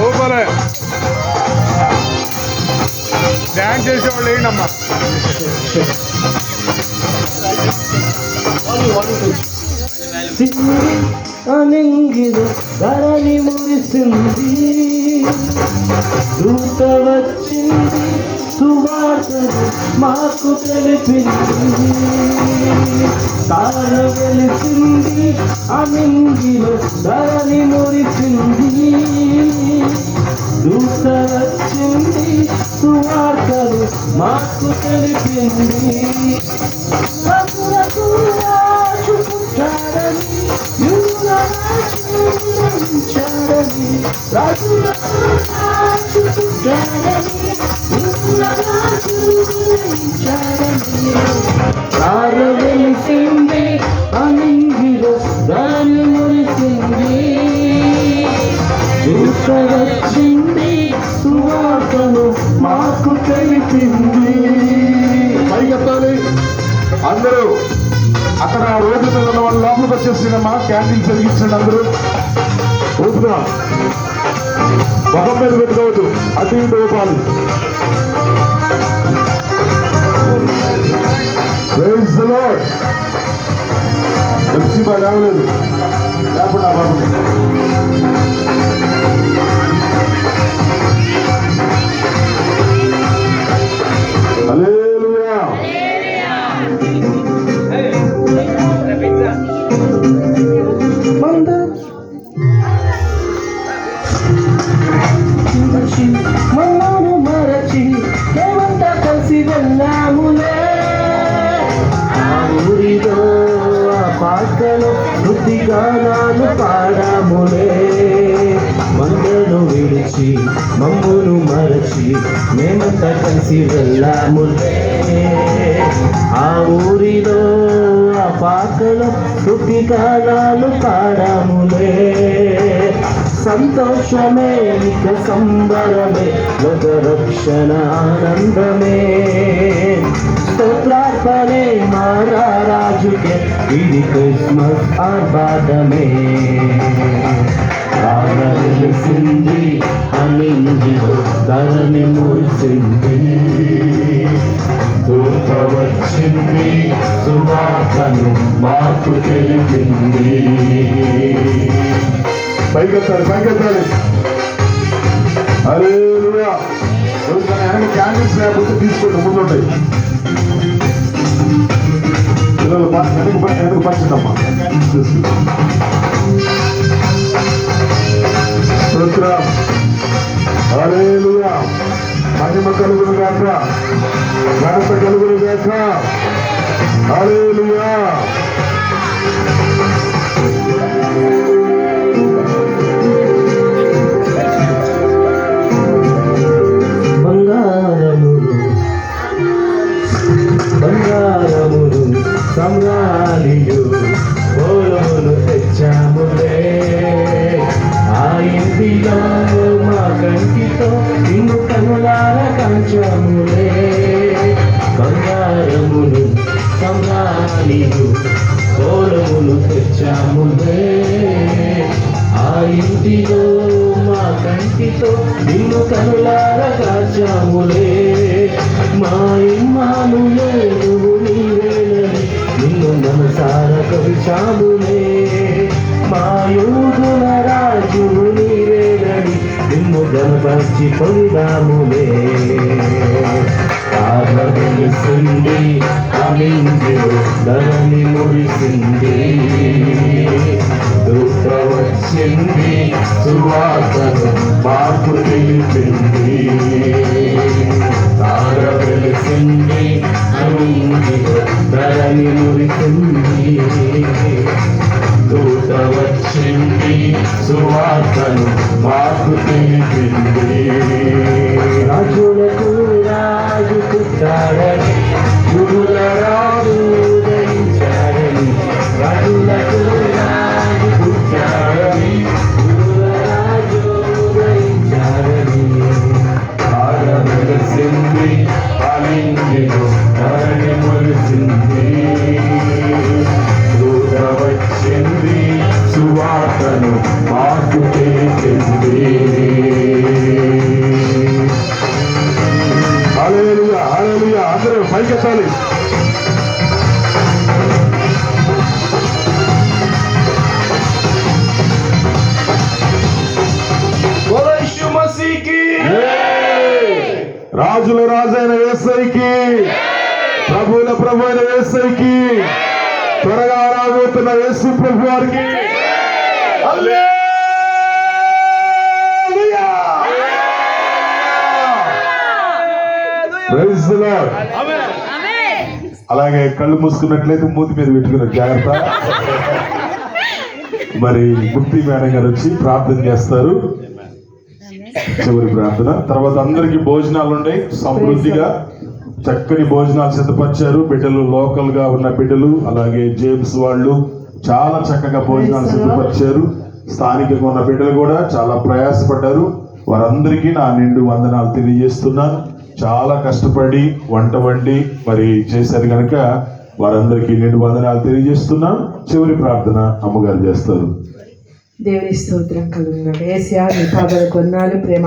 ఊపలే dance చేసేవాళ్ళు ఏంటమ్మా అనింగిదు ధరణి మురిసింది దూత వచ్చింది సువార్తను మాకు తెలిపింది తార వెలిసింది అనింగిలో ధరణి మురిసింది దూత వచ్చింది సువార్తను మాకు తెలిపింది వెలిసింది అనింగిలో దాని మురిసింది దూత వచ్చింది సువార్తను మాకు తెలిపింది. పైకెత్తాలి అందరూ. అక్కడ రోడ్డు మీద ఉన్న వాళ్ళు లోపలికి వచ్చేసినమ్మా, క్యాంటీన్ జరిగించండి అందరూ. ఊపుగా ముఖం మీద పెట్టుకోవద్దు, అటు ఇటు ఊపాలి. Praise the lord. వచ్చి బాగా రావలేదు లేకుండా బాబు. హల్లెలూయా. మమ్మను మరచి ఏమంతా కలిసి వెళ్ళాములే ఆ ఊరిలో ఆ పాటలో శృతిగానాలు పాడాములే మందను విడిచి మమ్మును మరచి మేమంతా కలిసి వెళ్ళాములే ఆ ఊరిలో ఆ పాటలో శృతిగానాలు పాడాములే సంతోషమే ఇక సంబరమే లోక రక్షణ ఆనందమే స్తోత్రార్పణే మా రాజుకే ఇది క్రిస్మస్ ఆర్భాటమే వెలిసింది అనింగిలో ధరణి మురిసింది దూత వచ్చింది సువార్తను మాకు తెలిపింది. పైకెత్తాలి పైకెత్తాలి. హల్లెలూయా. వెనక క్యాండిల్స్ లేకపోతే తీసుకోండి, ముందుంటాయి పిల్లలు. వెనక పంచిందమ్మా. స్తోత్రం. హల్లెలూయా. మహిమ కలుగును గాక, ఘనత కలుగును గాక. హల్లెలూయా. బంగారమును సంగాలియు పోలమును తెచ్చాములే ఆ ఇంటిలో మా కంటితో నిన్ను కనులార కాంచాములే బంగారమును సంగాలియు పోలమును తెచ్చాములే ఆ ఇంటిలో మా కంటితో నిన్ను కనులార కాచాములే మా ఇమ్మానుయేలు నీవేనని నిన్ను మనసార కొలిచాములే మా యూదుల రాజు నీవేనని నిన్ను గణపరిచి పొందాములే వెలిసింది అనింగిలో ధరణి మురిసింది దూత వచ్చింది సువార్తను మాకు తెలిపింది తార వెలిసింది అనింగిలో ధరణి మురిసింది దూత వచ్చింది సువార్తను మాకు తెలిపింది రాజులకు రాజు పుట్టాడని గురుల రాజు ఉదయించాడని రాజులకు రాజు పుట్టాడని గురుల రాజు ఉదయించాడని హల్లెలూయా హల్లెలూయా అందరూ పైకెత్తాలి. రాజుల రాజైన యేసయ్యకి, ప్రభువుల ప్రభు అయిన యేసయ్యకి, త్వరగా రాబోతున్న యేసు ప్రభు వారికి హల్లెలూయా. Praise the lord. అలాగే కళ్ళు మూసుకున్నట్లయితే మూతి మీద పెట్టుకున్నారు జాగ్రత్త. మరి ముక్తి మేడం గారు వచ్చి ప్రార్థన చేస్తారు, చివరి ప్రార్థన. తర్వాత అందరికి భోజనాలు ఉన్నాయి, సమృద్ధిగా చక్కని భోజనాలు సిద్ధపరిచారు. బిడ్డలు లోకల్ గా ఉన్న బిడ్డలు, అలాగే జేమ్స్ వాళ్ళు చాలా చక్కగా భోజనాలు సిద్ధపరిచారు. స్థానికంగా ఉన్న బిడ్డలు కూడా చాలా ప్రయాసపడ్డారు. వారందరికీ నా నిండు వందనాలు తెలియజేస్తున్నాను. చాలా కష్టపడి వంట వండి మరి చేశారు కనుక వారందరికీ నిండు వందనాలు తెలియజేస్తున్నాను. చివరి ప్రార్థన అమ్మగారు చేస్తారు. దేవుని స్తోత్రం కలుగును. యేసయ్యా నీ పాదాలకు వందనాలు. ప్రేమ